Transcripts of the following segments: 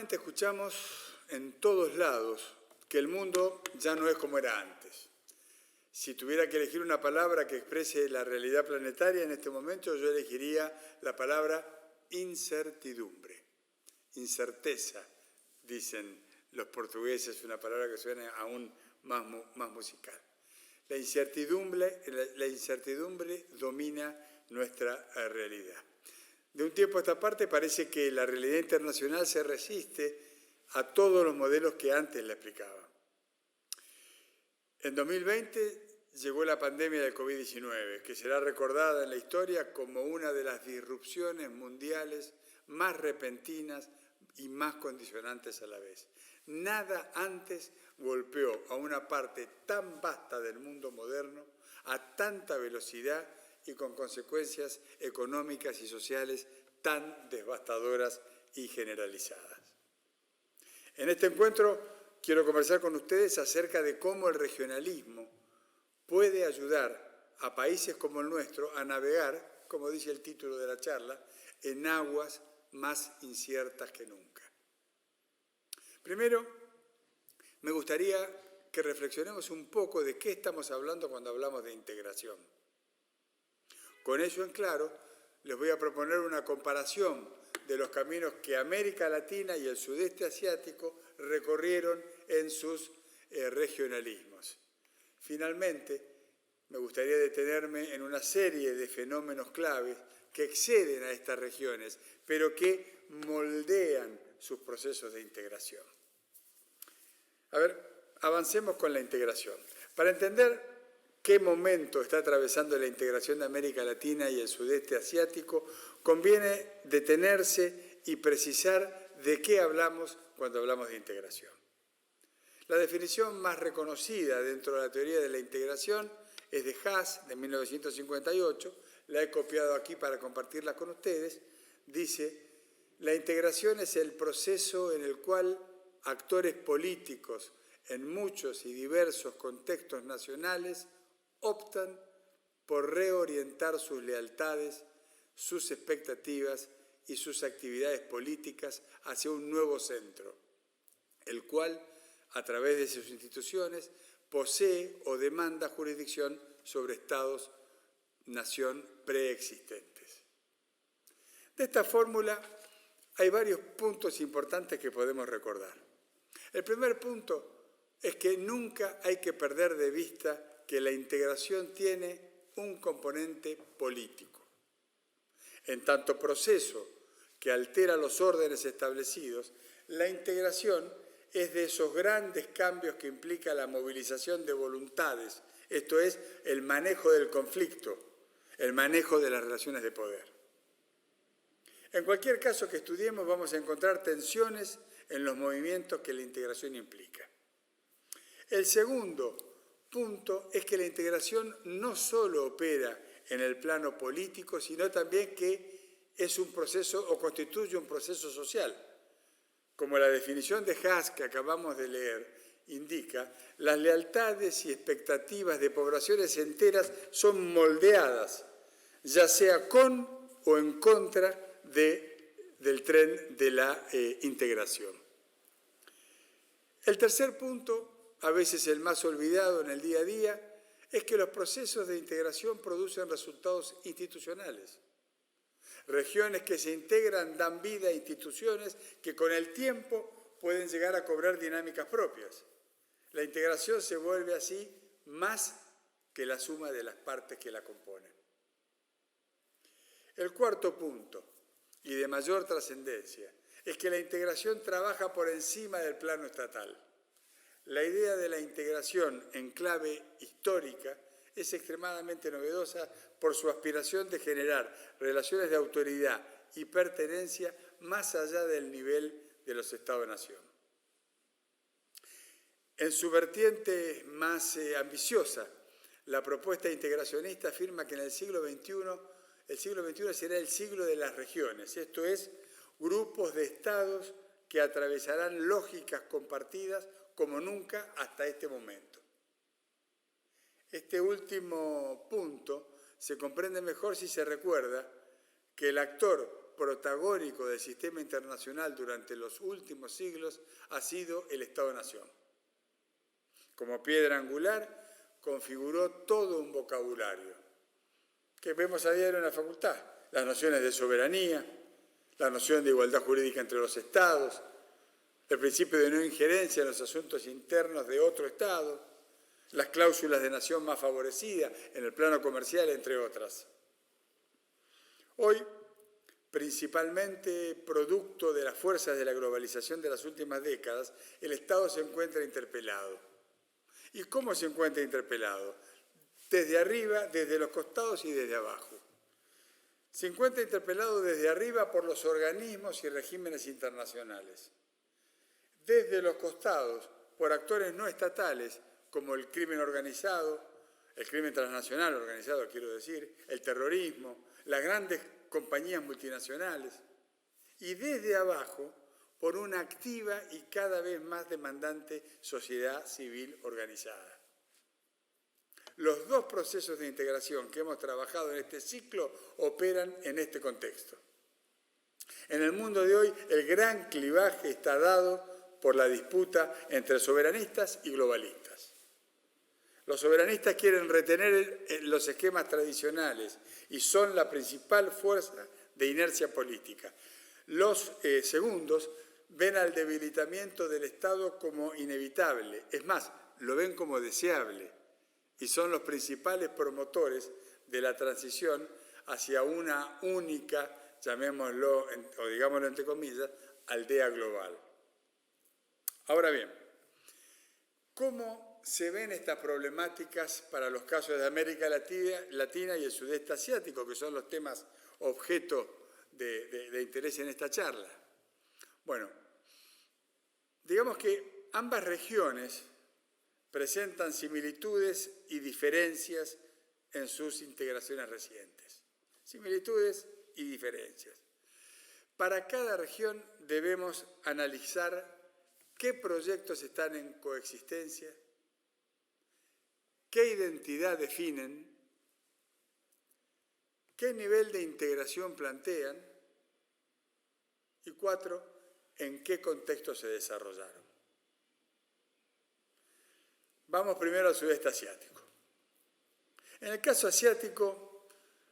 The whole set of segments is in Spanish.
Últimamente escuchamos en todos lados que el mundo ya no es como era antes. Si tuviera que elegir una palabra que exprese la realidad planetaria en este momento, yo elegiría la palabra incertidumbre. Incerteza, dicen los portugueses, una palabra que suena aún más musical. La incertidumbre domina nuestra realidad. De un tiempo a esta parte parece que la realidad internacional se resiste a todos los modelos que antes la explicaban. En 2020 llegó la pandemia del COVID-19, que será recordada en la historia como una de las disrupciones mundiales más repentinas y más condicionantes a la vez. Nada antes golpeó a una parte tan vasta del mundo moderno a tanta velocidad y con consecuencias económicas y sociales tan devastadoras y generalizadas. En este encuentro quiero conversar con ustedes acerca de cómo el regionalismo puede ayudar a países como el nuestro a navegar, como dice el título de la charla, en aguas más inciertas que nunca. Primero, me gustaría que reflexionemos un poco de qué estamos hablando cuando hablamos de integración. Con ello en claro, les voy a proponer una comparación de los caminos que América Latina y el sudeste asiático recorrieron en sus regionalismos. Finalmente, me gustaría detenerme en una serie de fenómenos claves que exceden a estas regiones, pero que moldean sus procesos de integración. A ver, avancemos con la integración. Para entender qué momento está atravesando la integración de América Latina y el sudeste asiático, conviene detenerse y precisar de qué hablamos cuando hablamos de integración. La definición más reconocida dentro de la teoría de la integración es de Haas, de 1958, la he copiado aquí para compartirla con ustedes. Dice, la integración es el proceso en el cual actores políticos en muchos y diversos contextos nacionales optan por reorientar sus lealtades, sus expectativas y sus actividades políticas hacia un nuevo centro, el cual, a través de sus instituciones, posee o demanda jurisdicción sobre estados-nación preexistentes. De esta fórmula hay varios puntos importantes que podemos recordar. El primer punto es que nunca hay que perder de vista que la integración tiene un componente político. En tanto proceso que altera los órdenes establecidos, la integración es de esos grandes cambios que implica la movilización de voluntades, esto es, el manejo del conflicto, el manejo de las relaciones de poder. En cualquier caso que estudiemos vamos a encontrar tensiones en los movimientos que la integración implica. El segundo punto es que la integración no solo opera en el plano político, sino también que es un proceso o constituye un proceso social. Como la definición de Haas que acabamos de leer indica, las lealtades y expectativas de poblaciones enteras son moldeadas, ya sea con o en contra del tren de la integración. El tercer punto, a veces el más olvidado en el día a día, es que los procesos de integración producen resultados institucionales. Regiones que se integran dan vida a instituciones que con el tiempo pueden llegar a cobrar dinámicas propias. La integración se vuelve así más que la suma de las partes que la componen. El cuarto punto, y de mayor trascendencia, es que la integración trabaja por encima del plano estatal. La idea de la integración en clave histórica es extremadamente novedosa por su aspiración de generar relaciones de autoridad y pertenencia más allá del nivel de los Estados-nación. En su vertiente más ambiciosa, la propuesta integracionista afirma que en el siglo XXI será el siglo de las regiones, esto es, grupos de estados que atravesarán lógicas compartidas como nunca hasta este momento. Este último punto se comprende mejor si se recuerda que el actor protagónico del sistema internacional durante los últimos siglos ha sido el Estado-Nación. Como piedra angular, configuró todo un vocabulario que vemos a diario en la facultad. Las nociones de soberanía, la noción de igualdad jurídica entre los Estados, el principio de no injerencia en los asuntos internos de otro Estado, las cláusulas de nación más favorecida en el plano comercial, entre otras. Hoy, principalmente producto de las fuerzas de la globalización de las últimas décadas, el Estado se encuentra interpelado. ¿Y cómo se encuentra interpelado? Desde arriba, desde los costados y desde abajo. Se encuentra interpelado desde arriba por los organismos y regímenes internacionales. Desde los costados, por actores no estatales, como el crimen organizado, el crimen transnacional organizado, quiero decir, el terrorismo, las grandes compañías multinacionales. Y desde abajo, por una activa y cada vez más demandante sociedad civil organizada. Los dos procesos de integración que hemos trabajado en este ciclo operan en este contexto. En el mundo de hoy, el gran clivaje está dado por la disputa entre soberanistas y globalistas. Los soberanistas quieren retener los esquemas tradicionales y son la principal fuerza de inercia política. Los segundos ven al debilitamiento del Estado como inevitable, es más, lo ven como deseable, y son los principales promotores de la transición hacia una única, llamémoslo, o digámoslo entre comillas, aldea global. Ahora bien, ¿cómo se ven estas problemáticas para los casos de América Latina y el sudeste asiático, que son los temas objeto de interés en esta charla? Bueno, digamos que ambas regiones presentan similitudes y diferencias en sus integraciones recientes. Similitudes y diferencias. Para cada región debemos analizar qué proyectos están en coexistencia, qué identidad definen, qué nivel de integración plantean y 4, en qué contexto se desarrollaron. Vamos primero al sudeste asiático. En el caso asiático,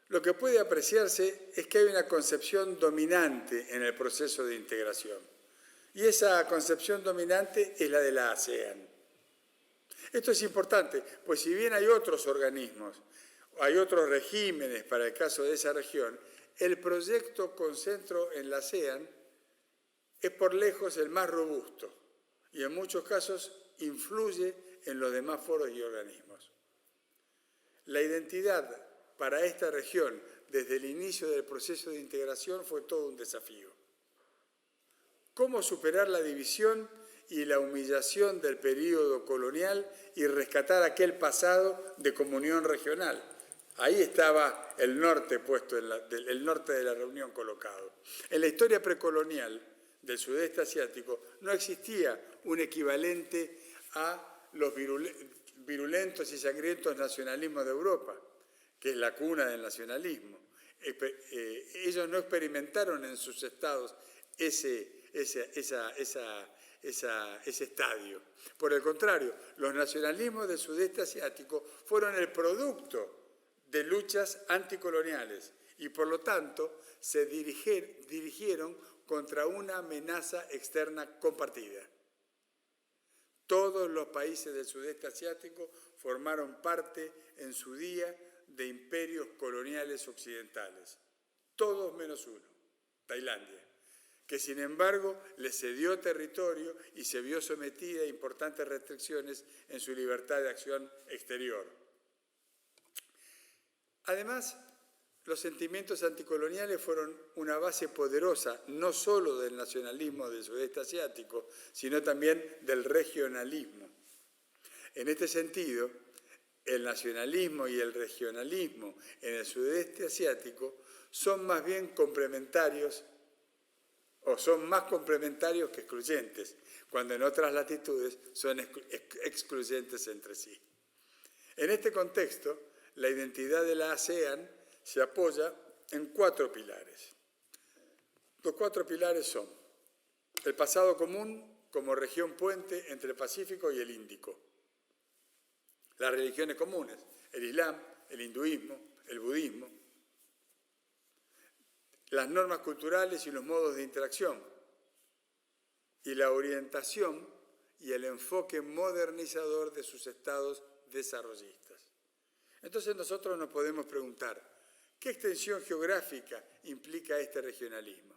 lo que puede apreciarse es que hay una concepción dominante en el proceso de integración. Y esa concepción dominante es la de la ASEAN. Esto es importante, pues si bien hay otros organismos, hay otros regímenes para el caso de esa región, el proyecto con centro en la ASEAN es por lejos el más robusto y en muchos casos influye en los demás foros y organismos. La identidad para esta región desde el inicio del proceso de integración fue todo un desafío. ¿Cómo superar la división y la humillación del período colonial y rescatar aquel pasado de comunión regional? Ahí estaba el norte puesto, el norte de la reunión colocado. En la historia precolonial del sudeste asiático no existía un equivalente a los virulentos y sangrientos nacionalismos de Europa, que es la cuna del nacionalismo. Ellos no experimentaron en sus estados ese estadio. Por el contrario, los nacionalismos del sudeste asiático fueron el producto de luchas anticoloniales y por lo tanto se dirigieron contra una amenaza externa compartida. Todos los países del sudeste asiático formaron parte en su día de imperios coloniales occidentales, todos menos uno, Tailandia, que sin embargo le cedió territorio y se vio sometida a importantes restricciones en su libertad de acción exterior. Además, los sentimientos anticoloniales fueron una base poderosa no solo del nacionalismo del sudeste asiático, sino también del regionalismo. En este sentido, el nacionalismo y el regionalismo en el sudeste asiático son más bien complementarios o son más complementarios que excluyentes, cuando en otras latitudes son excluyentes entre sí. En este contexto, la identidad de la ASEAN se apoya en 4 pilares. Los 4 pilares son el pasado común como región puente entre el Pacífico y el Índico, las religiones comunes, el Islam, el hinduismo, el budismo, las normas culturales y los modos de interacción, y la orientación y el enfoque modernizador de sus estados desarrollistas. Entonces nosotros nos podemos preguntar, ¿qué extensión geográfica implica este regionalismo?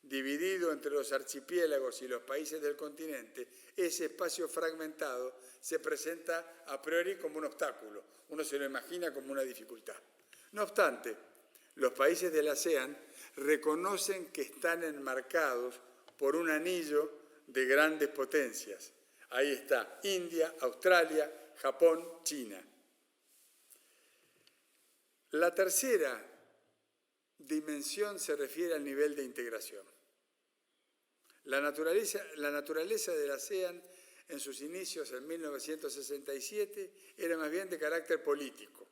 Dividido entre los archipiélagos y los países del continente, ese espacio fragmentado se presenta a priori como un obstáculo. Uno se lo imagina como una dificultad. No obstante, los países del ASEAN reconocen que están enmarcados por un anillo de grandes potencias. Ahí está India, Australia, Japón, China. La tercera dimensión se refiere al nivel de integración. La naturaleza del ASEAN en sus inicios en 1967 era más bien de carácter político.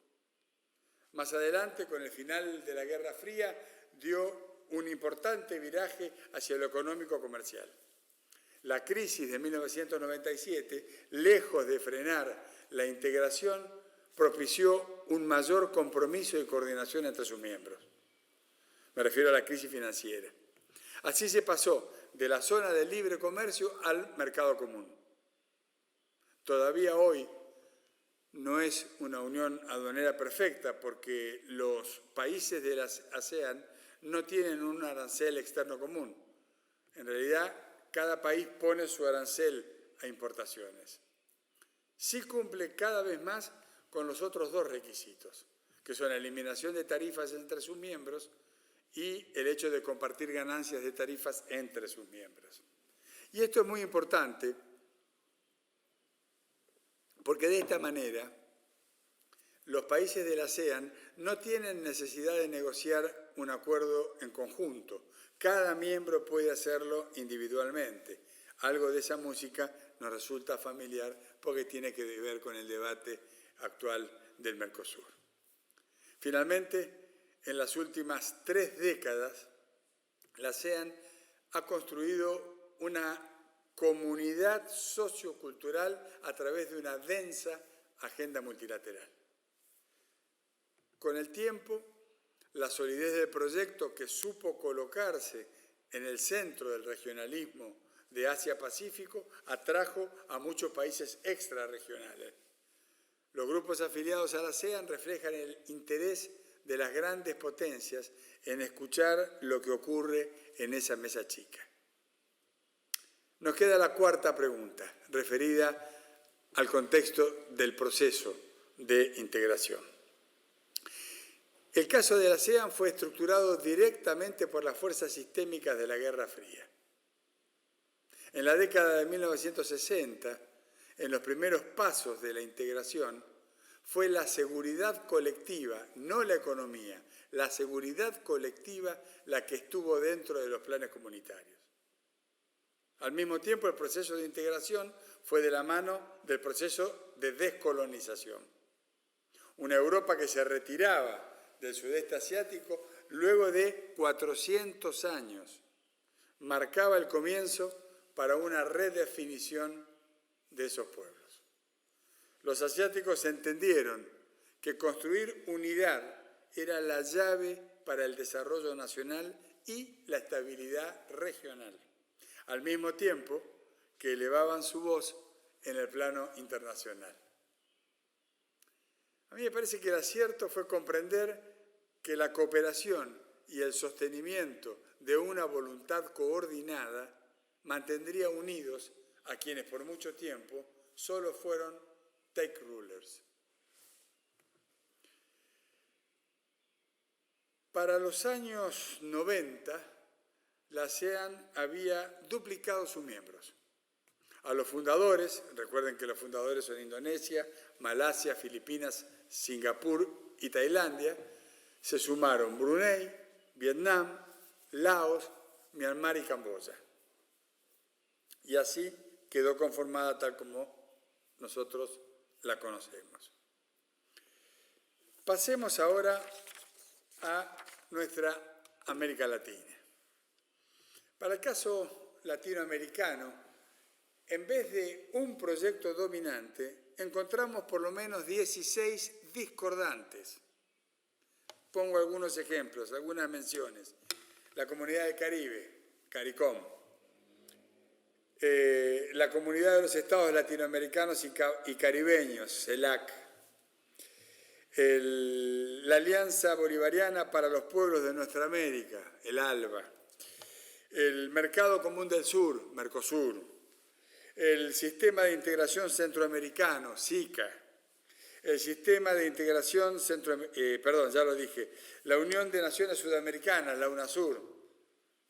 Más adelante, con el final de la Guerra Fría, dio un importante viraje hacia lo económico-comercial. La crisis de 1997, lejos de frenar la integración, propició un mayor compromiso y coordinación entre sus miembros. Me refiero a la crisis financiera. Así se pasó de la zona de libre comercio al mercado común. Todavía hoy no es una unión aduanera perfecta porque los países de las ASEAN no tienen un arancel externo común. En realidad, cada país pone su arancel a importaciones. Sí cumple cada vez más con los otros 2 requisitos, que son la eliminación de tarifas entre sus miembros y el hecho de compartir ganancias de tarifas entre sus miembros. Y esto es muy importante porque de esta manera los países del ASEAN no tienen necesidad de negociar un acuerdo en conjunto. Cada miembro puede hacerlo individualmente. Algo de esa música nos resulta familiar porque tiene que ver con el debate actual del Mercosur. Finalmente, en las últimas 3 décadas, la ASEAN ha construido una comunidad sociocultural a través de una densa agenda multilateral. Con el tiempo, la solidez del proyecto, que supo colocarse en el centro del regionalismo de Asia-Pacífico, atrajo a muchos países extrarregionales. Los grupos afiliados a la ASEAN reflejan el interés de las grandes potencias en escuchar lo que ocurre en esa mesa chica. Nos queda la 4ª pregunta, referida al contexto del proceso de integración. El caso de la ASEAN fue estructurado directamente por las fuerzas sistémicas de la Guerra Fría. En la década de 1960, en los primeros pasos de la integración, fue la seguridad colectiva, no la economía, la seguridad colectiva la que estuvo dentro de los planes comunitarios. Al mismo tiempo, el proceso de integración fue de la mano del proceso de descolonización. Una Europa que se retiraba del sudeste asiático luego de 400 años marcaba el comienzo para una redefinición de esos pueblos. Los asiáticos entendieron que construir unidad era la llave para el desarrollo nacional y la estabilidad regional, al mismo tiempo que elevaban su voz en el plano internacional. A mí me parece que el acierto fue comprender que la cooperación y el sostenimiento de una voluntad coordinada mantendría unidos a quienes por mucho tiempo solo fueron take rulers. Para los años 90, la ASEAN había duplicado sus miembros. A los fundadores, recuerden que los fundadores son Indonesia, Malasia, Filipinas, Singapur y Tailandia, se sumaron Brunei, Vietnam, Laos, Myanmar y Camboya. Y así quedó conformada tal como nosotros la conocemos. Pasemos ahora a nuestra América Latina. Para el caso latinoamericano, en vez de un proyecto dominante, encontramos por lo menos 16 discordantes. Pongo algunos ejemplos, algunas menciones. La Comunidad del Caribe, CARICOM. La Comunidad de los Estados Latinoamericanos y Caribeños, CELAC. La Alianza Bolivariana para los Pueblos de Nuestra América, el ALBA. El Mercado Común del Sur, Mercosur. El Sistema de Integración Centroamericano, SICA. El Sistema de Integración ya lo dije, la Unión de Naciones Sudamericanas, la UNASUR,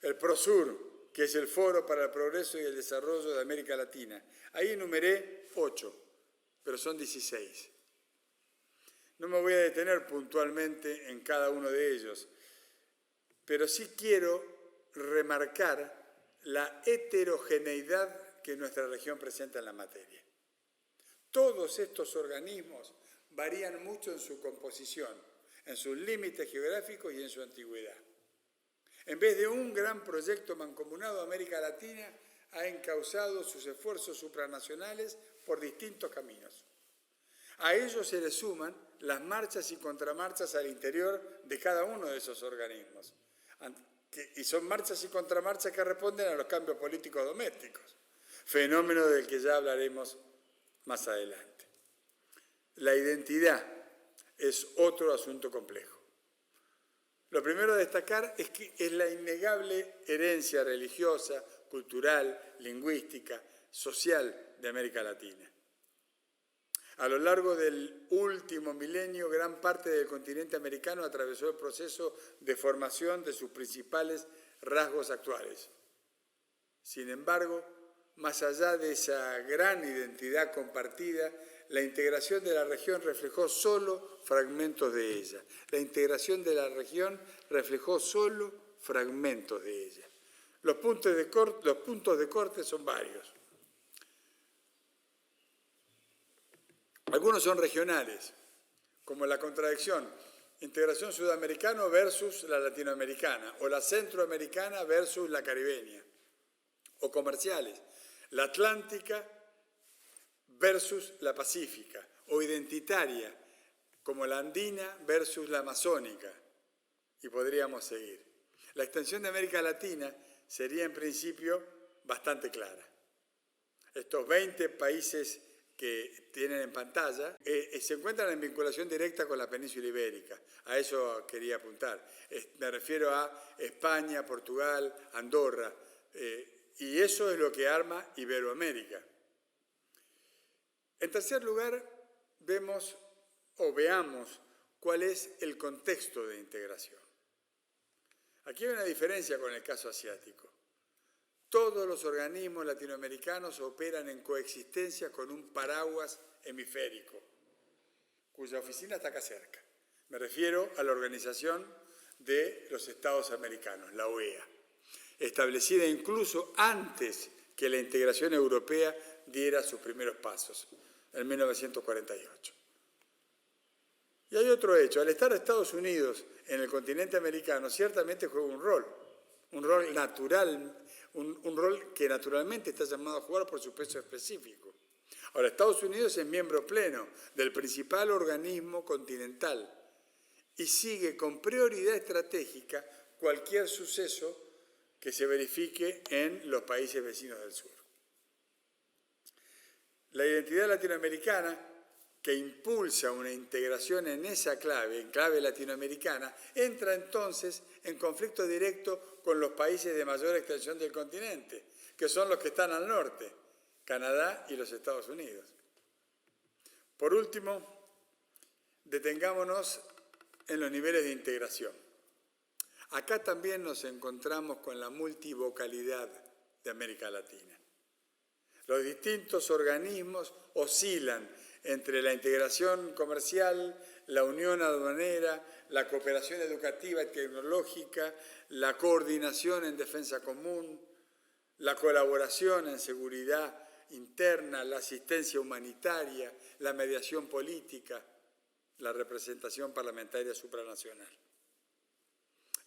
el PROSUR, que es el Foro para el Progreso y el Desarrollo de América Latina. Ahí enumeré 8, pero son 16. No me voy a detener puntualmente en cada uno de ellos, pero sí quiero remarcar la heterogeneidad que nuestra región presenta en la materia. Todos estos organismos varían mucho en su composición, en sus límites geográficos y en su antigüedad. En vez de un gran proyecto mancomunado, América Latina ha encauzado sus esfuerzos supranacionales por distintos caminos. A ellos se le suman las marchas y contramarchas al interior de cada uno de esos organismos. Y son marchas y contramarchas que responden a los cambios políticos domésticos, fenómeno del que ya hablaremos más adelante. La identidad es otro asunto complejo. Lo primero a destacar es que es la innegable herencia religiosa, cultural, lingüística, social de América Latina. A lo largo del último milenio, gran parte del continente americano atravesó el proceso de formación de sus principales rasgos actuales. Sin embargo, más allá de esa gran identidad compartida, la integración de la región reflejó solo fragmentos de ella. La integración de la región reflejó solo fragmentos de ella. Los puntos de corte son varios. Algunos son regionales, como la contradicción integración sudamericana versus la latinoamericana, o la centroamericana versus la caribeña, o comerciales, la atlántica versus la pacífica, o identitaria, como la andina versus la amazónica, y podríamos seguir. La extensión de América Latina sería en principio bastante clara. Estos 20 países que tienen en pantalla se encuentran en vinculación directa con la península ibérica. A eso quería apuntar. Me refiero a España, Portugal, Andorra, y eso es lo que arma Iberoamérica. En tercer lugar, veamos cuál es el contexto de integración. Aquí hay una diferencia con el caso asiático. Todos los organismos latinoamericanos operan en coexistencia con un paraguas hemisférico, cuya oficina está acá cerca. Me refiero a la Organización de los Estados Americanos, la OEA, establecida incluso antes que la integración europea diera sus primeros pasos, en 1948. Y hay otro hecho. Al estar Estados Unidos en el continente americano, ciertamente juega un rol natural, un rol que naturalmente está llamado a jugar por su peso específico. Ahora, Estados Unidos es miembro pleno del principal organismo continental y sigue con prioridad estratégica cualquier suceso que se verifique en los países vecinos del sur. La identidad latinoamericana, que impulsa una integración en esa clave, en clave latinoamericana, entra entonces en conflicto directo con los países de mayor extensión del continente, que son los que están al norte, Canadá y los Estados Unidos. Por último, detengámonos en los niveles de integración. Acá también nos encontramos con la multivocalidad de América Latina. Los distintos organismos oscilan entre la integración comercial, la unión aduanera, la cooperación educativa y tecnológica, la coordinación en defensa común, la colaboración en seguridad interna, la asistencia humanitaria, la mediación política, la representación parlamentaria supranacional.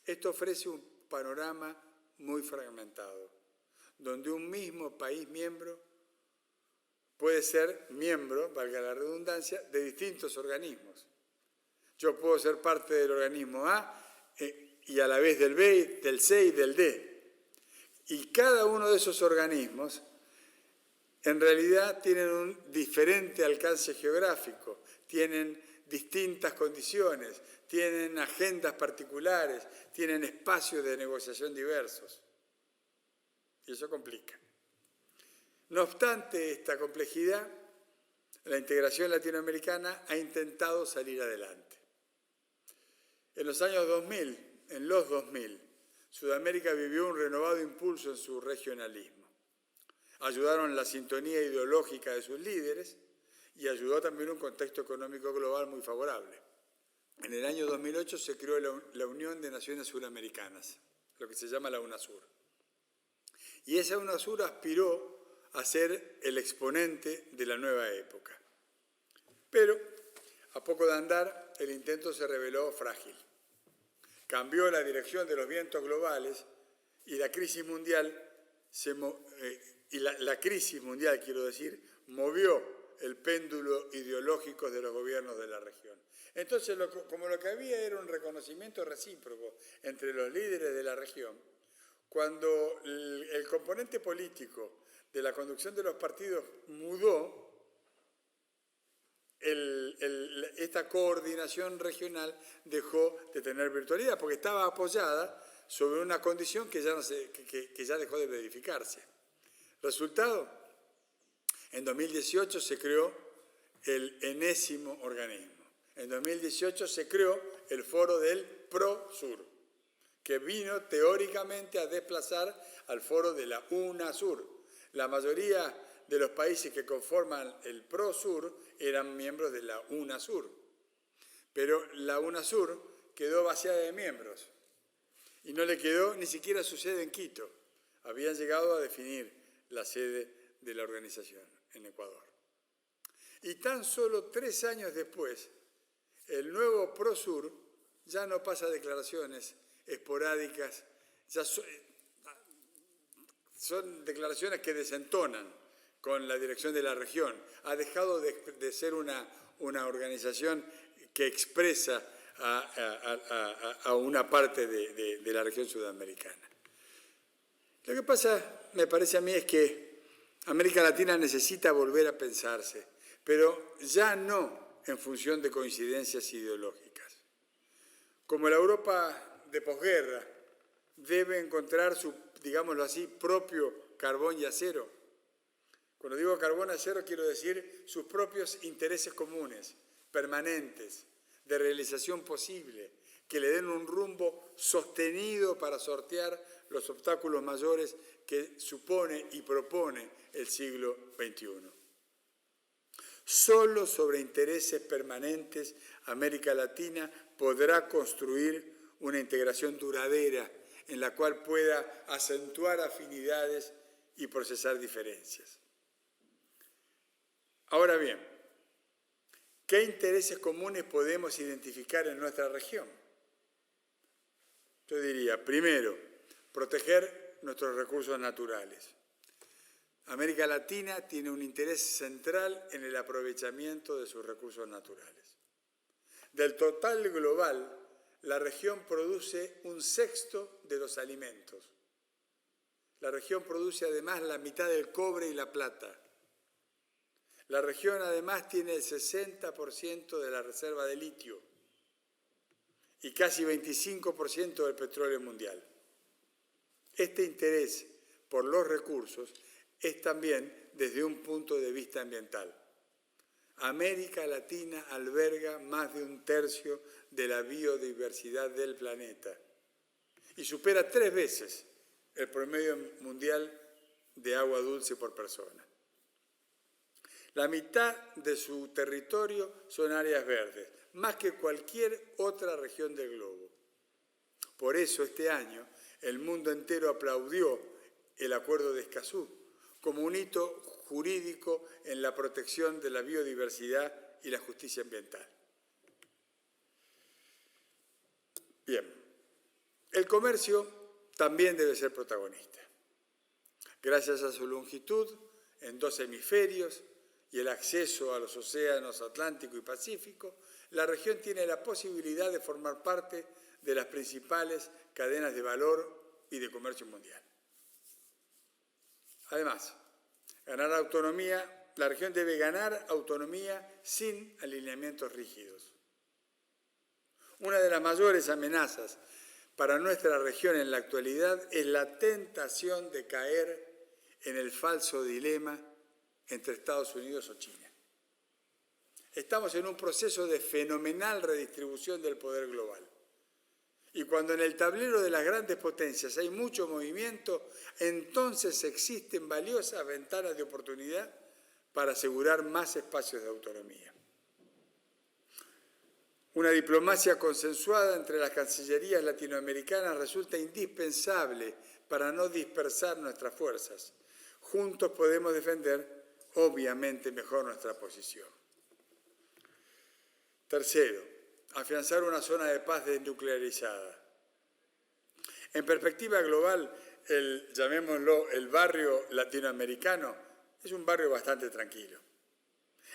Esto ofrece un panorama muy fragmentado, donde un mismo país miembro puede ser miembro, valga la redundancia, de distintos organismos. Yo puedo ser parte del organismo A y a la vez del B, del C y del D. Y cada uno de esos organismos en realidad tienen un diferente alcance geográfico, tienen distintas condiciones, tienen agendas particulares, tienen espacios de negociación diversos. Y eso complica. No obstante esta complejidad, la integración latinoamericana ha intentado salir adelante. En los años 2000, Sudamérica vivió un renovado impulso en su regionalismo. Ayudaron la sintonía ideológica de sus líderes y ayudó también un contexto económico global muy favorable. En el año 2008 se creó la Unión de Naciones Suramericanas, lo que se llama la UNASUR. Y esa UNASUR aspiró a ser el exponente de la nueva época. Pero, a poco de andar, el intento se reveló frágil. Cambió la dirección de los vientos globales y la crisis mundial, movió el péndulo ideológico de los gobiernos de la región. Entonces, como lo que había era un reconocimiento recíproco entre los líderes de la región, cuando el componente político de la conducción de los partidos mudó, esta coordinación regional dejó de tener virtualidad porque estaba apoyada sobre una condición que ya dejó de verificarse. Resultado, en 2018 se creó el enésimo organismo. En 2018 se creó el Foro del PROSUR, que vino teóricamente a desplazar al Foro de la UNASUR. La mayoría de los países que conforman el PROSUR eran miembros de la UNASUR. Pero la UNASUR quedó vaciada de miembros y no le quedó ni siquiera su sede en Quito. Habían llegado a definir la sede de la organización en Ecuador. Y tan solo 3 años después, el nuevo PROSUR ya no pasa declaraciones esporádicas, ya son declaraciones que desentonan con la dirección de la región. Ha dejado de ser una organización que expresa a una parte de la región sudamericana. Lo que pasa, me parece a mí, es que América Latina necesita volver a pensarse, pero ya no en función de coincidencias ideológicas. Como la Europa de posguerra debe encontrar su, digámoslo así, propio carbón y acero. Cuando digo carbón y acero quiero decir sus propios intereses comunes, permanentes, de realización posible, que le den un rumbo sostenido para sortear los obstáculos mayores que supone y propone el siglo XXI. Solo sobre intereses permanentes América Latina podrá construir una integración duradera en la cual pueda acentuar afinidades y procesar diferencias. Ahora bien, ¿qué intereses comunes podemos identificar en nuestra región? Yo diría, primero, proteger nuestros recursos naturales. América Latina tiene un interés central en el aprovechamiento de sus recursos naturales. Del total global, la región produce 1/6 de los alimentos. La región produce además la mitad del cobre y la plata. La región además tiene el 60% de la reserva de litio y casi 25% del petróleo mundial. Este interés por los recursos es también desde un punto de vista ambiental. América Latina alberga más de 1/3 de la biodiversidad del planeta y supera 3 veces el promedio mundial de agua dulce por persona. La mitad de su territorio son áreas verdes, más que cualquier otra región del globo. Por eso este año el mundo entero aplaudió el Acuerdo de Escazú como un hito jurídico en la protección de la biodiversidad y la justicia ambiental. Bien, el comercio también debe ser protagonista. Gracias a su longitud en 2 hemisferios y el acceso a los océanos Atlántico y Pacífico, la región tiene la posibilidad de formar parte de las principales cadenas de valor y de comercio mundial. Además, la región debe ganar autonomía sin alineamientos rígidos. Una de las mayores amenazas para nuestra región en la actualidad es la tentación de caer en el falso dilema entre Estados Unidos o China. Estamos en un proceso de fenomenal redistribución del poder global. Y cuando en el tablero de las grandes potencias hay mucho movimiento, entonces existen valiosas ventanas de oportunidad para asegurar más espacios de autonomía. Una diplomacia consensuada entre las cancillerías latinoamericanas resulta indispensable para no dispersar nuestras fuerzas. Juntos podemos defender, obviamente, mejor nuestra posición. Tercero, afianzar una zona de paz desnuclearizada. En perspectiva global, llamémoslo el barrio latinoamericano, es un barrio bastante tranquilo.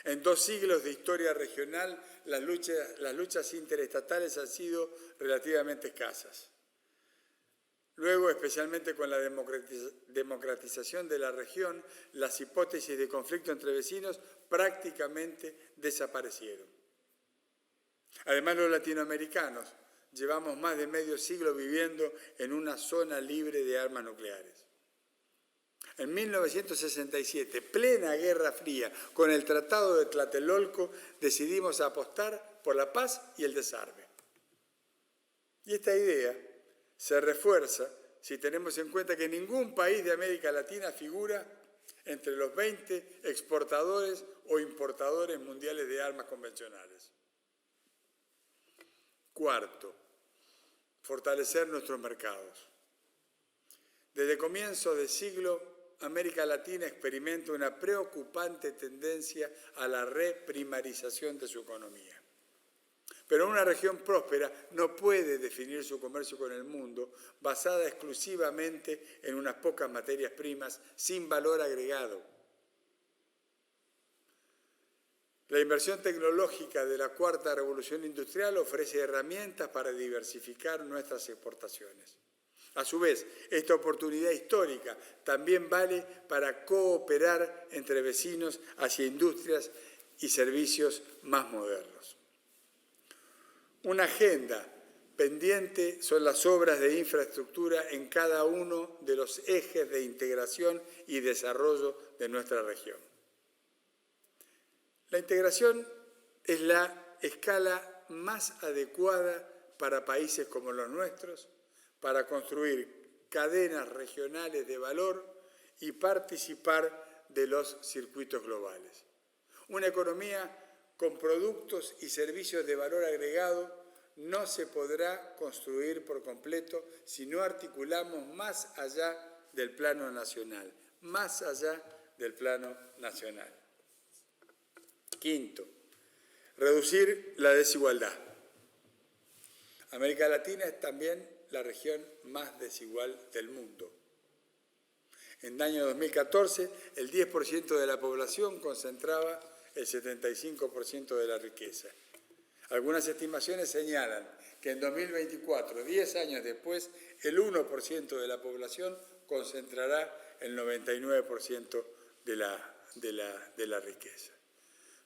En 2 siglos de historia regional, las luchas interestatales han sido relativamente escasas. Luego, especialmente con la democratización de la región, las hipótesis de conflicto entre vecinos prácticamente desaparecieron. Además, los latinoamericanos llevamos más de medio siglo viviendo en una zona libre de armas nucleares. En 1967, plena Guerra Fría, con el Tratado de Tlatelolco, decidimos apostar por la paz y el desarme. Y esta idea se refuerza si tenemos en cuenta que ningún país de América Latina figura entre los 20 exportadores o importadores mundiales de armas convencionales. Cuarto, fortalecer nuestros mercados. Desde comienzos de siglo, América Latina experimenta una preocupante tendencia a la reprimarización de su economía. Pero una región próspera no puede definir su comercio con el mundo basada exclusivamente en unas pocas materias primas sin valor agregado. La inversión tecnológica de la cuarta revolución industrial ofrece herramientas para diversificar nuestras exportaciones. A su vez, esta oportunidad histórica también vale para cooperar entre vecinos hacia industrias y servicios más modernos. Una agenda pendiente son las obras de infraestructura en cada uno de los ejes de integración y desarrollo de nuestra región. La integración es la escala más adecuada para países como los nuestros para construir cadenas regionales de valor y participar de los circuitos globales. Una economía con productos y servicios de valor agregado no se podrá construir por completo si no articulamos más allá del plano nacional, más allá del plano nacional. Quinto, reducir la desigualdad. América Latina es también la región más desigual del mundo. En el año 2014, el 10% de la población concentraba el 75% de la riqueza. Algunas estimaciones señalan que en 2024, 10 años después, el 1% de la población concentrará el 99% de la riqueza.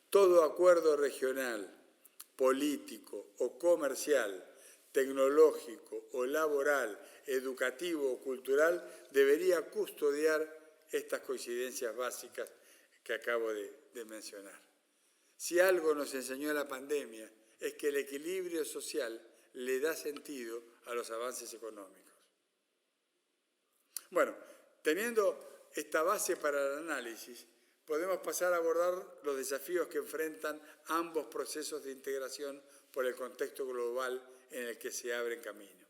Todo acuerdo regional, político o comercial, tecnológico o laboral, educativo o cultural debería custodiar estas coincidencias básicas que acabo de mencionar. Si algo nos enseñó la pandemia es que el equilibrio social le da sentido a los avances económicos. Bueno, teniendo esta base para el análisis, podemos pasar a abordar los desafíos que enfrentan ambos procesos de integración por el contexto global en el que se abren camino.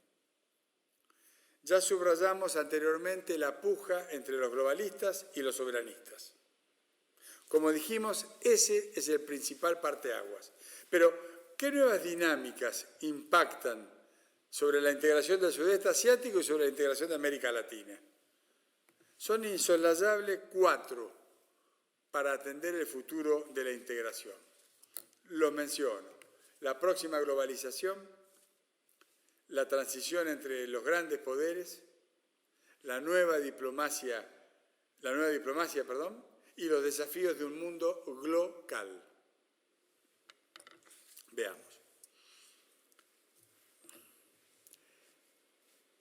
Ya subrayamos anteriormente la puja entre los globalistas y los soberanistas. Como dijimos, ese es el principal parteaguas. Pero, ¿qué nuevas dinámicas impactan sobre la integración del sudeste asiático y sobre la integración de América Latina. Son insoslayables 4 para atender el futuro de la integración. Los menciono: la próxima globalización, la transición entre los grandes poderes, la nueva diplomacia, y los desafíos de un mundo global. Veamos.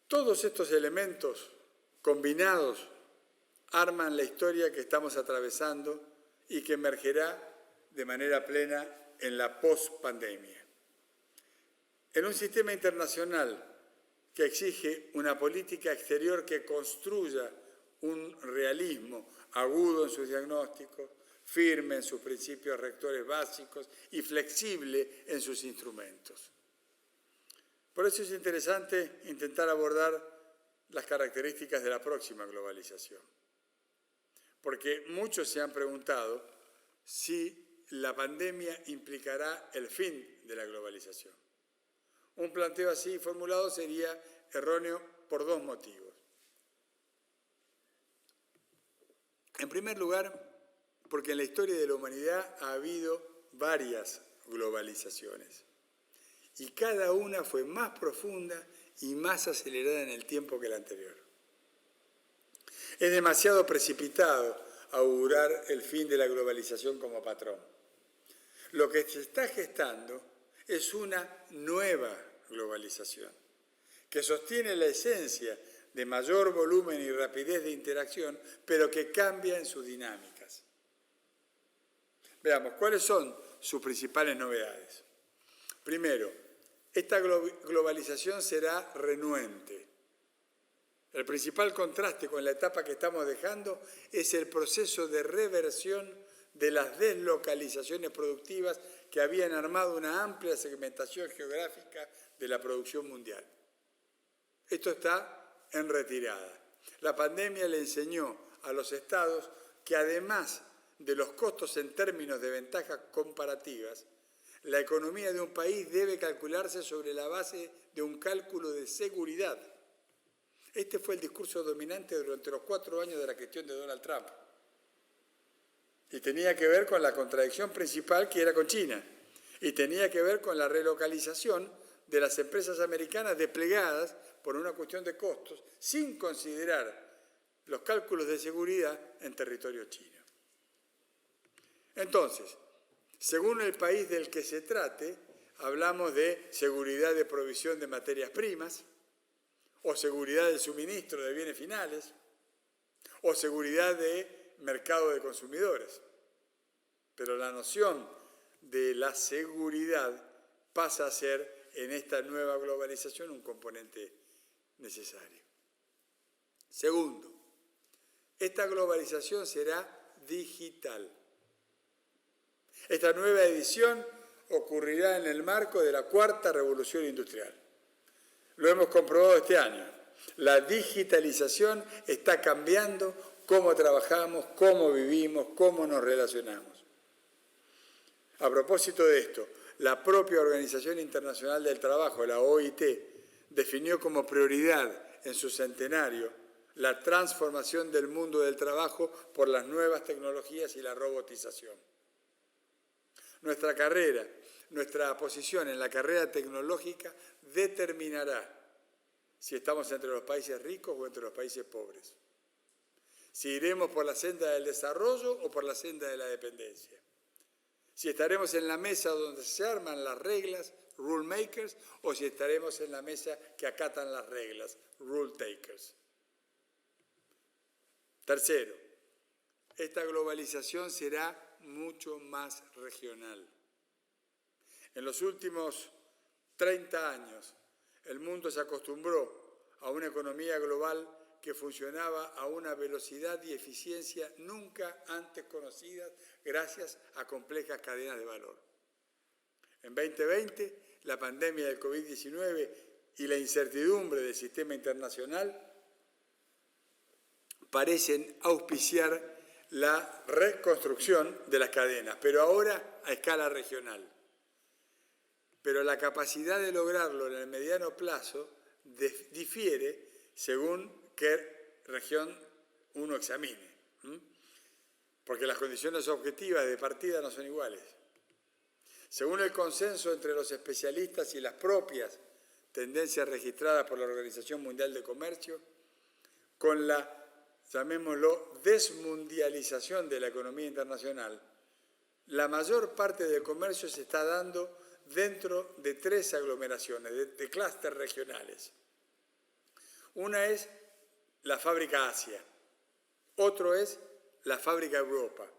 Todos estos elementos combinados arman la historia que estamos atravesando y que emergerá de manera plena en la post-pandemia. En un sistema internacional que exige una política exterior que construya un realismo agudo en sus diagnósticos, firme en sus principios rectores básicos y flexible en sus instrumentos. Por eso es interesante intentar abordar las características de la próxima globalización. Porque muchos se han preguntado si la pandemia implicará el fin de la globalización. Un planteo así formulado sería erróneo por 2 motivos. En primer lugar, porque en la historia de la humanidad ha habido varias globalizaciones y cada una fue más profunda y más acelerada en el tiempo que la anterior. Es demasiado precipitado augurar el fin de la globalización como patrón. Lo que se está gestando es una nueva globalización que sostiene la esencia de mayor volumen y rapidez de interacción, pero que cambia en sus dinámicas. Veamos, ¿cuáles son sus principales novedades? Primero, esta globalización será renuente. El principal contraste con la etapa que estamos dejando es el proceso de reversión de las deslocalizaciones productivas que habían armado una amplia segmentación geográfica de la producción mundial. Esto está en retirada. La pandemia le enseñó a los estados que además de los costos en términos de ventajas comparativas, la economía de un país debe calcularse sobre la base de un cálculo de seguridad. Este fue el discurso dominante durante los 4 años de la gestión de Donald Trump. Y tenía que ver con la contradicción principal que era con China. Y tenía que ver con la relocalización de las empresas americanas desplegadas por una cuestión de costos, sin considerar los cálculos de seguridad en territorio chino. Entonces, según el país del que se trate, hablamos de seguridad de provisión de materias primas, o seguridad de suministro de bienes finales, o seguridad de mercado de consumidores. Pero la noción de la seguridad pasa a ser, en esta nueva globalización, un componente necesario. Segundo, esta globalización será digital. Esta nueva edición ocurrirá en el marco de la 4ª revolución industrial. Lo hemos comprobado este año. La digitalización está cambiando cómo trabajamos, cómo vivimos, cómo nos relacionamos. A propósito de esto, la propia Organización Internacional del Trabajo, la OIT, definió como prioridad en su centenario la transformación del mundo del trabajo por las nuevas tecnologías y la robotización. Nuestra carrera, nuestra posición en la carrera tecnológica determinará si estamos entre los países ricos o entre los países pobres. Si iremos por la senda del desarrollo o por la senda de la dependencia. Si estaremos en la mesa donde se arman las reglas, rule makers, o si estaremos en la mesa que acatan las reglas, rule takers. Tercero, esta globalización será mucho más regional. En los últimos 30 años, el mundo se acostumbró a una economía global que funcionaba a una velocidad y eficiencia nunca antes conocidas gracias a complejas cadenas de valor. En 2020, la pandemia del COVID-19 y la incertidumbre del sistema internacional parecen auspiciar la reconstrucción de las cadenas, pero ahora a escala regional. pero la capacidad de lograrlo en el mediano plazo difiere según qué región uno examine, porque las condiciones objetivas de partida no son iguales. Según el consenso entre los especialistas y las propias tendencias registradas por la Organización Mundial de Comercio, con la, llamémoslo, desmundialización de la economía internacional, la mayor parte del comercio se está dando dentro de 3 aglomeraciones, de clústeres regionales. Una es la fábrica Asia, otro es la fábrica Europa,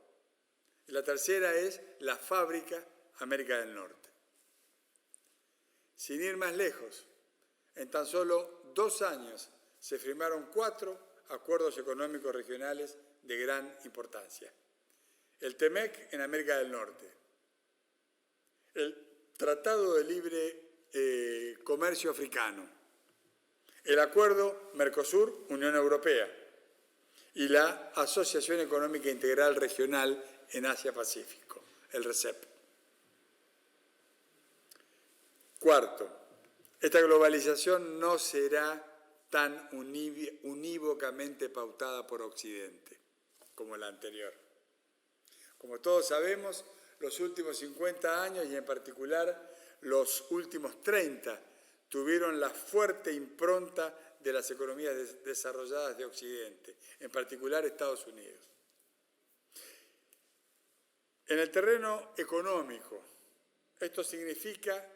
y la tercera es la fábrica América del Norte. Sin ir más lejos, en tan solo 2 años se firmaron 4 acuerdos económicos regionales de gran importancia. El TEMEC en América del Norte, el Tratado de Libre Comercio Africano, el Acuerdo Mercosur-Unión Europea y la Asociación Económica Integral Regional en Asia-Pacífico, el RCEP. Cuarto, esta globalización no será tan unívocamente pautada por Occidente como la anterior. Como todos sabemos, los últimos 50 años y en particular los últimos 30 tuvieron la fuerte impronta de las economías desarrolladas de Occidente, en particular Estados Unidos. En el terreno económico, esto significa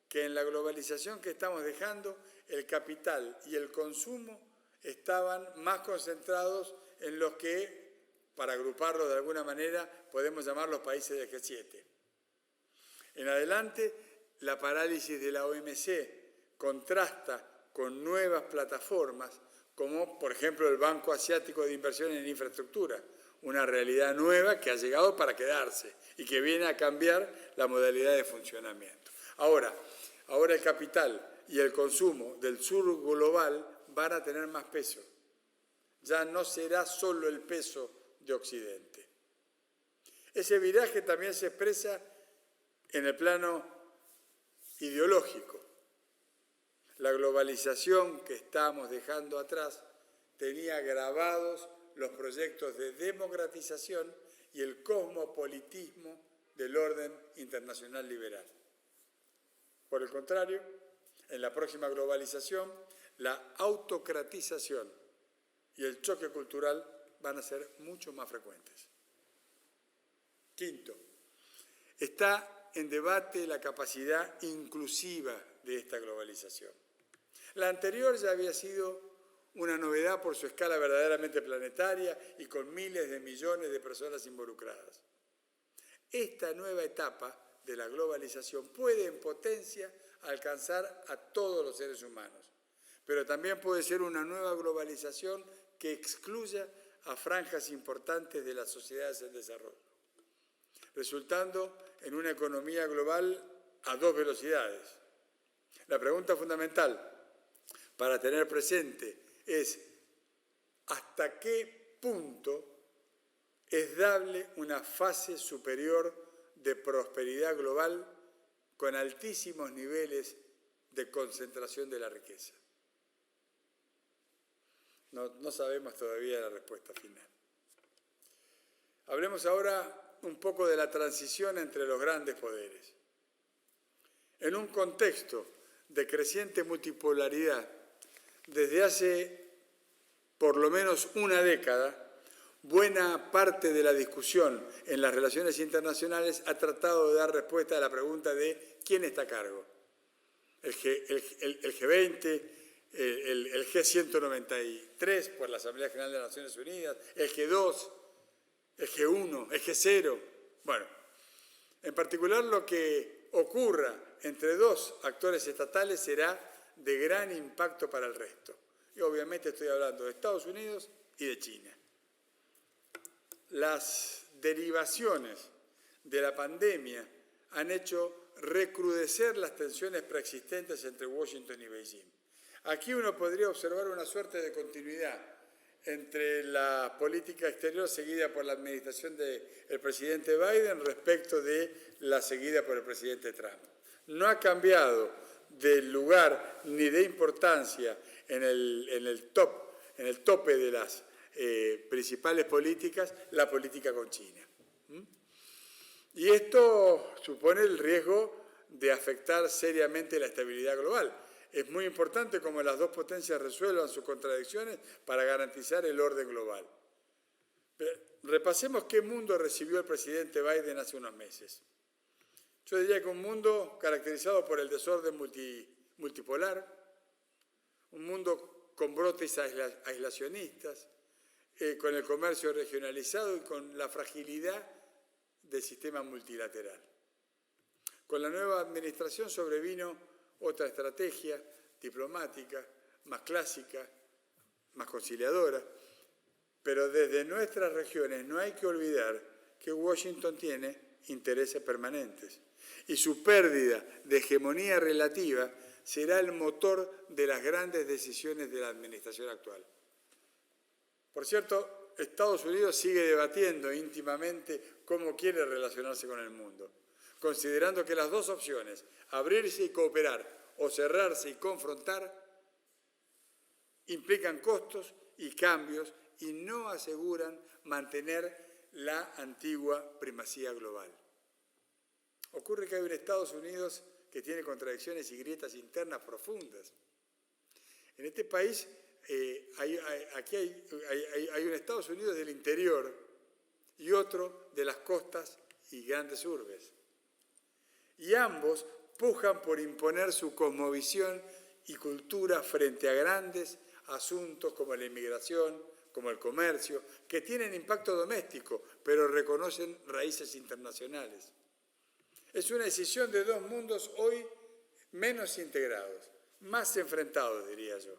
que en la globalización que estamos dejando, el capital y el consumo estaban más concentrados en los que, para agruparlos de alguna manera, podemos llamar los países del G7. En adelante, la parálisis de la OMC contrasta con nuevas plataformas, como por ejemplo el Banco Asiático de Inversión en Infraestructura, una realidad nueva que ha llegado para quedarse y que viene a cambiar la modalidad de funcionamiento. Ahora el capital y el consumo del sur global van a tener más peso. Ya no será solo el peso de Occidente. Ese viraje también se expresa en el plano ideológico. La globalización que estamos dejando atrás tenía grabados los proyectos de democratización y el cosmopolitismo del orden internacional liberal. Por el contrario, en la próxima globalización, la autocratización y el choque cultural van a ser mucho más frecuentes. Quinto, está en debate la capacidad inclusiva de esta globalización. La anterior ya había sido una novedad por su escala verdaderamente planetaria y con miles de millones de personas involucradas. Esta nueva etapa de la globalización puede en potencia alcanzar a todos los seres humanos, pero también puede ser una nueva globalización que excluya a franjas importantes de las sociedades en desarrollo, resultando en una economía global a 2 velocidades. La pregunta fundamental para tener presente es ¿hasta qué punto es dable una fase superior de prosperidad global con altísimos niveles de concentración de la riqueza? No sabemos todavía la respuesta final. Hablemos ahora un poco de la transición entre los grandes poderes. En un contexto de creciente multipolaridad, desde hace por lo menos una década, buena parte de la discusión en las relaciones internacionales ha tratado de dar respuesta a la pregunta de ¿quién está a cargo? El G20, el G193 por la Asamblea General de las Naciones Unidas, el G2, el G1, el G0. Bueno, en particular lo que ocurra entre 2 actores estatales será de gran impacto para el resto. Y obviamente estoy hablando de Estados Unidos y de China. Las derivaciones de la pandemia han hecho recrudecer las tensiones preexistentes entre Washington y Beijing. Aquí uno podría observar una suerte de continuidad entre la política exterior seguida por la administración del presidente Biden respecto de la seguida por el presidente Trump. no ha cambiado de lugar ni de importancia en el tope de las principales políticas, la política con China. Y esto supone el riesgo de afectar seriamente la estabilidad global. Es muy importante cómo las dos potencias resuelvan sus contradicciones para garantizar el orden global. Repasemos qué mundo recibió el presidente Biden hace unos meses. Yo diría que un mundo caracterizado por el desorden multipolar, un mundo con brotes aislacionistas, con el comercio regionalizado y con la fragilidad del sistema multilateral. Con la nueva administración sobrevino otra estrategia diplomática, más clásica, más conciliadora, pero desde nuestras regiones no hay que olvidar que Washington tiene intereses permanentes y su pérdida de hegemonía relativa será el motor de las grandes decisiones de la administración actual. Por cierto, Estados Unidos sigue debatiendo íntimamente cómo quiere relacionarse con el mundo, considerando que las dos opciones, abrirse y cooperar o cerrarse y confrontar, implican costos y cambios y no aseguran mantener la antigua primacía global. Ocurre que hay un Estados Unidos que tiene contradicciones y grietas internas profundas. En este país hay un Estados Unidos del interior y otro de las costas y grandes urbes. Y ambos pujan por imponer su cosmovisión y cultura frente a grandes asuntos como la inmigración, como el comercio, que tienen impacto doméstico, pero reconocen raíces internacionales. Es una decisión de dos mundos hoy menos integrados, más enfrentados, diría yo.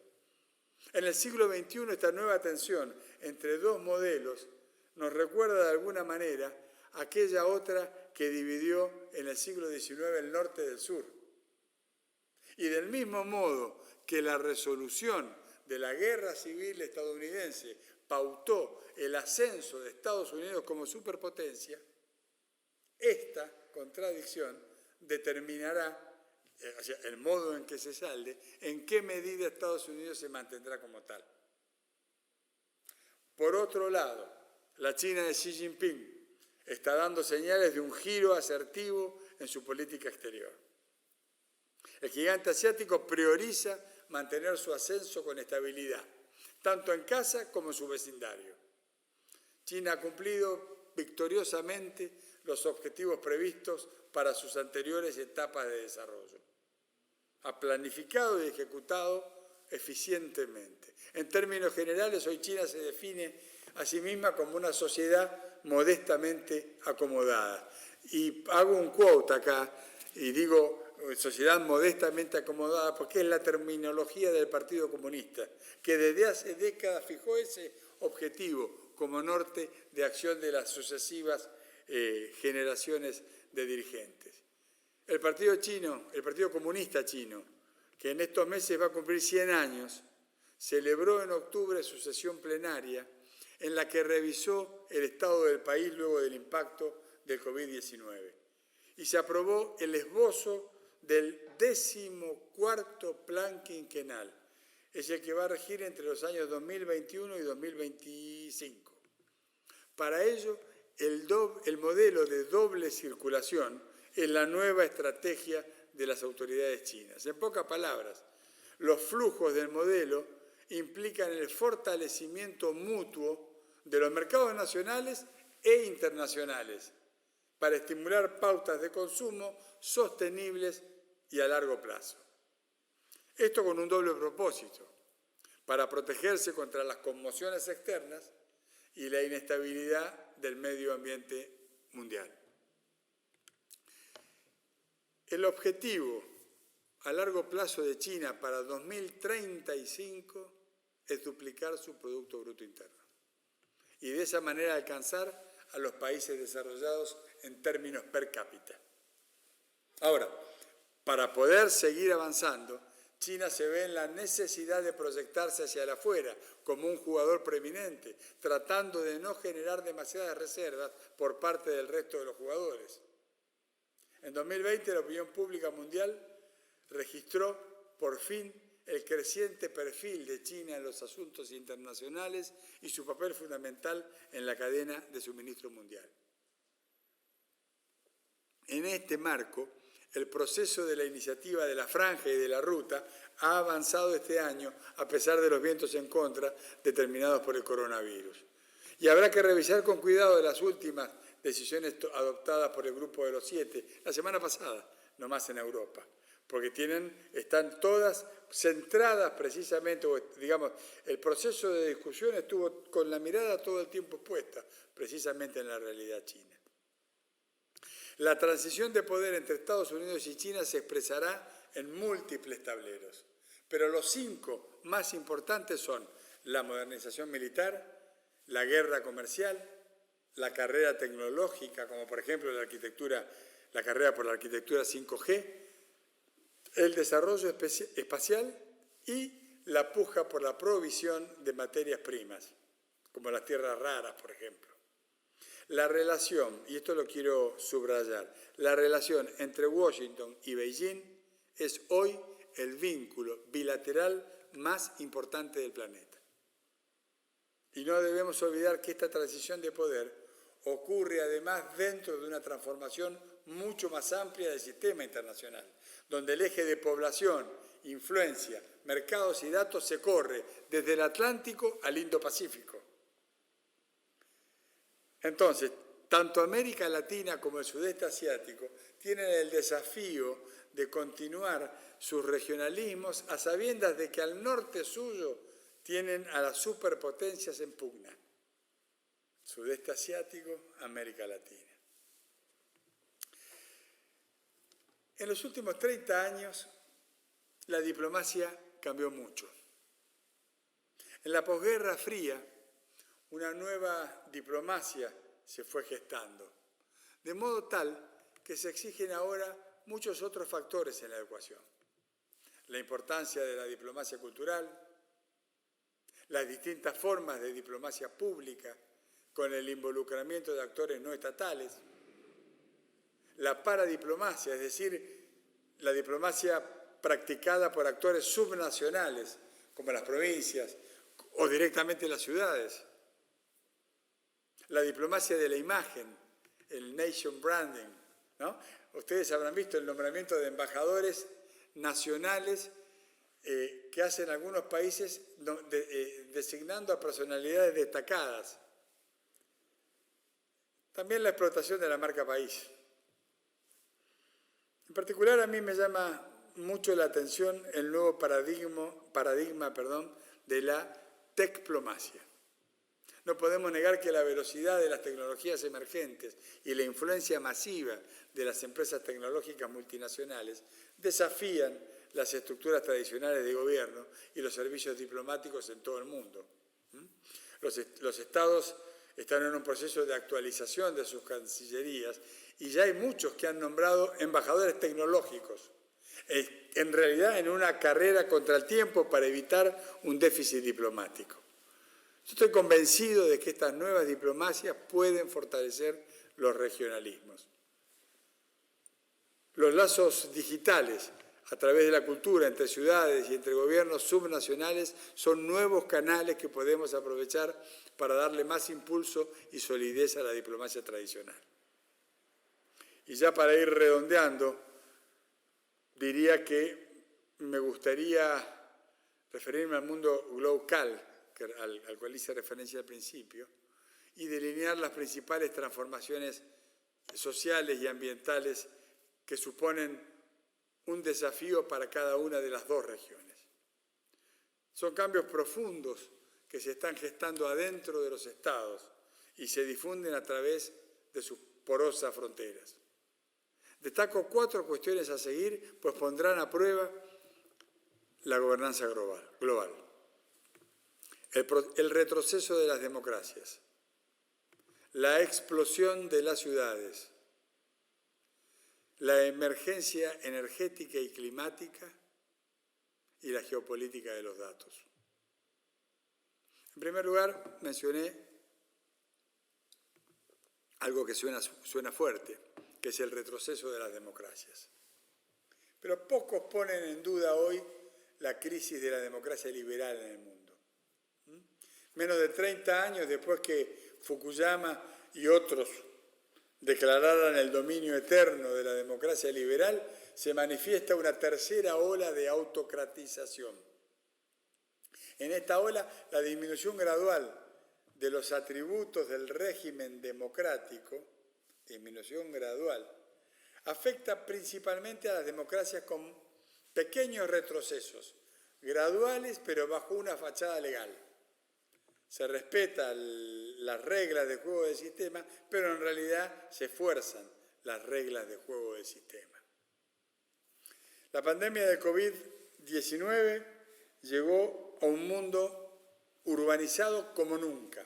En el siglo XXI, esta nueva tensión entre dos modelos nos recuerda de alguna manera aquella otra que dividió en el siglo XIX el norte del sur. Y del mismo modo que la resolución de la guerra civil estadounidense pautó el ascenso de Estados Unidos como superpotencia, esta contradicción determinará el modo en que se salde, en qué medida Estados Unidos se mantendrá como tal. Por otro lado, la China de Xi Jinping está dando señales de un giro asertivo en su política exterior. El gigante asiático prioriza mantener su ascenso con estabilidad, tanto en casa como en su vecindario. China ha cumplido victoriosamente los objetivos previstos para sus anteriores etapas de desarrollo. Ha planificado y ejecutado eficientemente. En términos generales, hoy China se define a sí misma como una sociedad modestamente acomodada. Y hago un quote acá y digo sociedad modestamente acomodada porque es la terminología del Partido Comunista, que desde hace décadas fijó ese objetivo como norte de acción de las sucesivas generaciones de dirigentes. El Partido Comunista Chino, que en estos meses va a cumplir 100 años, celebró en octubre su sesión plenaria en la que revisó el estado del país luego del impacto del COVID-19 y se aprobó el esbozo del 14º plan quinquenal, es el que va a regir entre los años 2021 y 2025. Para ello, el modelo de doble circulación es la nueva estrategia de las autoridades chinas. En pocas palabras, los flujos del modelo implican el fortalecimiento mutuo de los mercados nacionales e internacionales para estimular pautas de consumo sostenibles y a largo plazo. Esto con un doble propósito, para protegerse contra las conmociones externas y la inestabilidad del medio ambiente mundial. El objetivo a largo plazo de China para 2035 es duplicar su Producto Bruto Interno y de esa manera alcanzar a los países desarrollados en términos per cápita. Ahora, para poder seguir avanzando, China se ve en la necesidad de proyectarse hacia el afuera como un jugador preeminente, tratando de no generar demasiadas reservas por parte del resto de los jugadores. En 2020 la opinión pública mundial registró por fin el creciente perfil de China en los asuntos internacionales y su papel fundamental en la cadena de suministro mundial. En este marco, el proceso de la iniciativa de la Franja y de la Ruta ha avanzado este año a pesar de los vientos en contra determinados por el coronavirus. Y habrá que revisar con cuidado las últimas decisiones adoptadas por el Grupo de los 7, la semana pasada, nomás en Europa, porque están todas centradas precisamente, digamos, el proceso de discusión estuvo con la mirada todo el tiempo puesta precisamente en la realidad china. La transición de poder entre Estados Unidos y China se expresará en múltiples tableros, pero los 5 más importantes son la modernización militar, la guerra comercial, la carrera tecnológica, como por ejemplo la carrera por la arquitectura 5G, el desarrollo espacial y la puja por la provisión de materias primas, como las tierras raras, por ejemplo. La relación, y esto lo quiero subrayar, la relación entre Washington y Beijing es hoy el vínculo bilateral más importante del planeta. Y no debemos olvidar que esta transición de poder ocurre además dentro de una transformación mucho más amplia del sistema internacional, donde el eje de población, influencia, mercados y datos se corre desde el Atlántico al Indo-Pacífico. Entonces, tanto América Latina como el sudeste asiático tienen el desafío de continuar sus regionalismos a sabiendas de que al norte suyo tienen a las superpotencias en pugna. Sudeste asiático, América Latina. En los últimos 30 años, la diplomacia cambió mucho. En la posguerra fría, una nueva diplomacia se fue gestando, de modo tal que se exigen ahora muchos otros factores en la ecuación. La importancia de la diplomacia cultural, las distintas formas de diplomacia pública con el involucramiento de actores no estatales, la paradiplomacia, es decir, la diplomacia practicada por actores subnacionales, como las provincias o directamente las ciudades, la diplomacia de la imagen, el nation branding, ¿no? Ustedes habrán visto el nombramiento de embajadores nacionales que hacen algunos países designando a personalidades destacadas. También la explotación de la marca país. En particular, a mí me llama mucho la atención el nuevo paradigma de la tecplomacia. No podemos negar que la velocidad de las tecnologías emergentes y la influencia masiva de las empresas tecnológicas multinacionales desafían las estructuras tradicionales de gobierno y los servicios diplomáticos en todo el mundo. Los estados están en un proceso de actualización de sus cancillerías y ya hay muchos que han nombrado embajadores tecnológicos, en realidad en una carrera contra el tiempo para evitar un déficit diplomático. Yo estoy convencido de que estas nuevas diplomacias pueden fortalecer los regionalismos. Los lazos digitales a través de la cultura entre ciudades y entre gobiernos subnacionales son nuevos canales que podemos aprovechar para darle más impulso y solidez a la diplomacia tradicional. Y ya para ir redondeando, diría que me gustaría referirme al mundo local, al cual hice referencia al principio, y delinear las principales transformaciones sociales y ambientales que suponen un desafío para cada una de las dos regiones. Son cambios profundos que se están gestando adentro de los estados y se difunden a través de sus porosas fronteras. Destaco 4 cuestiones a seguir, pues pondrán a prueba la gobernanza global. El retroceso de las democracias, la explosión de las ciudades, la emergencia energética y climática y la geopolítica de los datos. En primer lugar, mencioné algo que suena fuerte, que es el retroceso de las democracias. Pero pocos ponen en duda hoy la crisis de la democracia liberal en el mundo. Menos de 30 años después que Fukuyama y otros declararan el dominio eterno de la democracia liberal, se manifiesta una tercera ola de autocratización. En esta ola, la disminución gradual de los atributos del régimen democrático, disminución gradual, afecta principalmente a las democracias con pequeños retrocesos, graduales pero bajo una fachada legal. Se respetan las reglas de juego del sistema, pero en realidad se fuerzan las reglas de juego del sistema. La pandemia de COVID-19 llegó a un mundo urbanizado como nunca.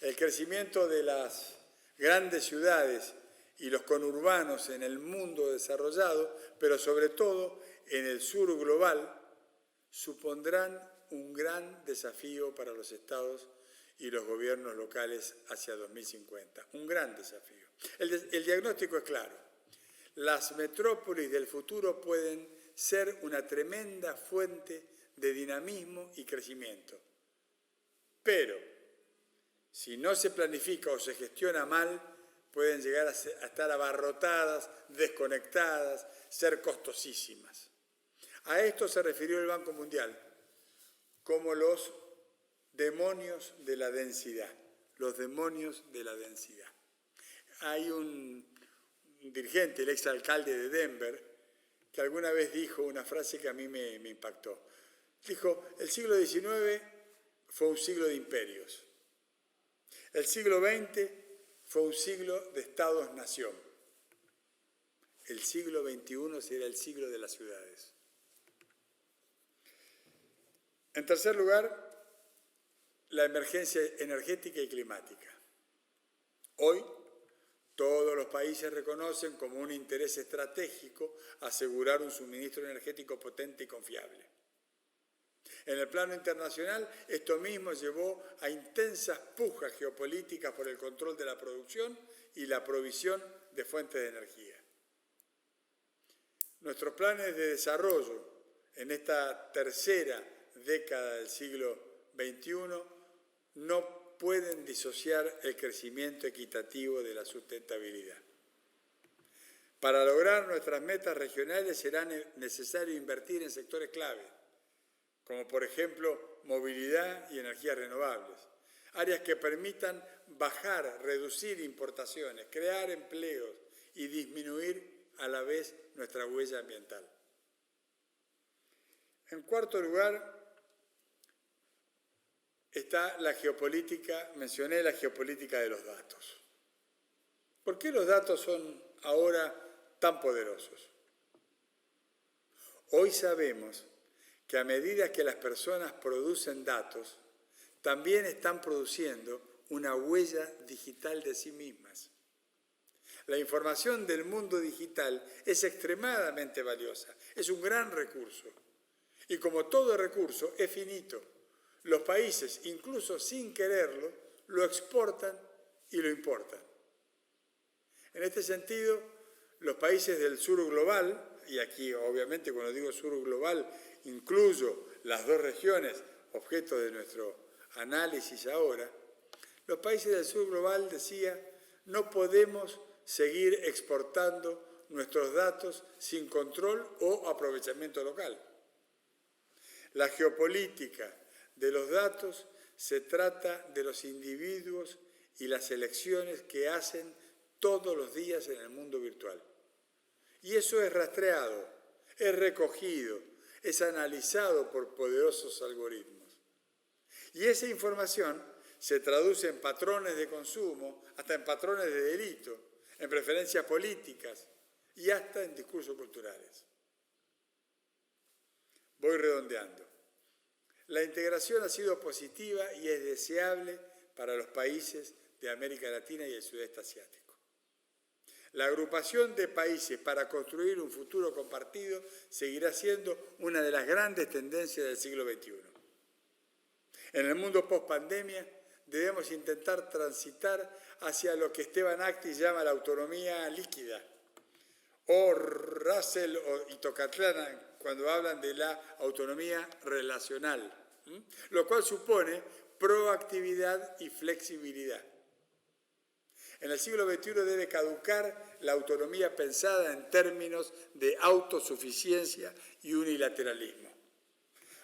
El crecimiento de las grandes ciudades y los conurbanos en el mundo desarrollado, pero sobre todo en el sur global, supondrán un gran desafío para los estados y los gobiernos locales hacia 2050. Un gran desafío. El diagnóstico es claro. Las metrópolis del futuro pueden ser una tremenda fuente de dinamismo y crecimiento. Pero, si no se planifica o se gestiona mal, pueden llegar a estar abarrotadas, desconectadas, ser costosísimas. A esto se refirió el Banco Mundial como los demonios de la densidad. Los demonios de la densidad. Hay un dirigente, el exalcalde de Denver, que alguna vez dijo una frase que a mí me impactó. Dijo, el siglo XIX fue un siglo de imperios. El siglo XX fue un siglo de estados-nación. El siglo XXI será el siglo de las ciudades. En tercer lugar, la emergencia energética y climática. Hoy, todos los países reconocen como un interés estratégico asegurar un suministro energético potente y confiable. En el plano internacional, esto mismo llevó a intensas pujas geopolíticas por el control de la producción y la provisión de fuentes de energía. Nuestros planes de desarrollo en esta tercera década del siglo XXI no pueden disociar el crecimiento equitativo de la sustentabilidad. Para lograr nuestras metas regionales será necesario invertir en sectores clave, como por ejemplo movilidad y energías renovables, áreas que permitan reducir importaciones, crear empleos y disminuir a la vez nuestra huella ambiental. En cuarto lugar, está la geopolítica, mencioné la geopolítica de los datos. ¿Por qué los datos son ahora tan poderosos? Hoy sabemos que a medida que las personas producen datos, también están produciendo una huella digital de sí mismas. La información del mundo digital es extremadamente valiosa, es un gran recurso. Y como todo recurso, es finito. Los países, incluso sin quererlo, lo exportan y lo importan. En este sentido, los países del sur global, y aquí obviamente cuando digo sur global, incluyo las dos regiones objeto de nuestro análisis ahora, los países del sur global, decía, no podemos seguir exportando nuestros datos sin control o aprovechamiento local. La geopolítica de los datos se trata de los individuos y las elecciones que hacen todos los días en el mundo virtual. Y eso es rastreado, es recogido, es analizado por poderosos algoritmos. Y esa información se traduce en patrones de consumo, hasta en patrones de delito, en preferencias políticas y hasta en discursos culturales. Voy redondeando. La integración ha sido positiva y es deseable para los países de América Latina y el sudeste asiático. La agrupación de países para construir un futuro compartido seguirá siendo una de las grandes tendencias del siglo XXI. En el mundo post-pandemia debemos intentar transitar hacia lo que Esteban Actis llama la autonomía líquida, o Russell y Tocatlán cuando hablan de la autonomía relacional, lo cual supone proactividad y flexibilidad. En el siglo XXI debe caducar la autonomía pensada en términos de autosuficiencia y unilateralismo.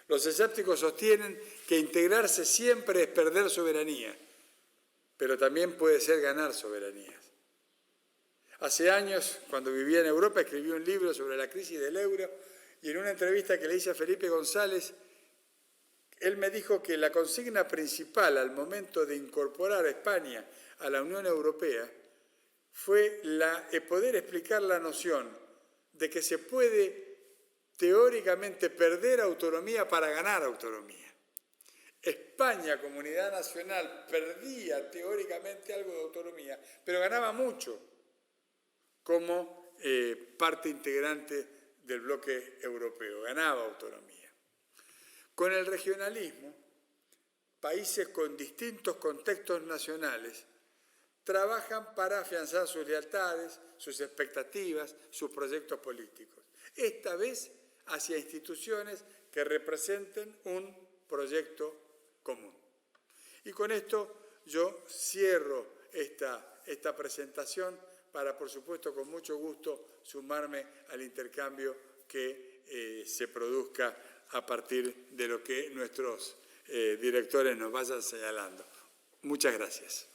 Los escépticos sostienen que integrarse siempre es perder soberanía, pero también puede ser ganar soberanías. Hace años, cuando vivía en Europa, escribí un libro sobre la crisis del euro y en una entrevista que le hice a Felipe González, él me dijo que la consigna principal al momento de incorporar a España a la Unión Europea fue poder explicar la noción de que se puede teóricamente perder autonomía para ganar autonomía. España, comunidad nacional, perdía teóricamente algo de autonomía, pero ganaba mucho como parte integrante del bloque europeo, ganaba autonomía. Con el regionalismo, países con distintos contextos nacionales trabajan para afianzar sus lealtades, sus expectativas, sus proyectos políticos. Esta vez hacia instituciones que representen un proyecto común. Y con esto yo cierro esta presentación para, por supuesto, con mucho gusto sumarme al intercambio que se produzca a partir de lo que nuestros directores nos vayan señalando. Muchas gracias.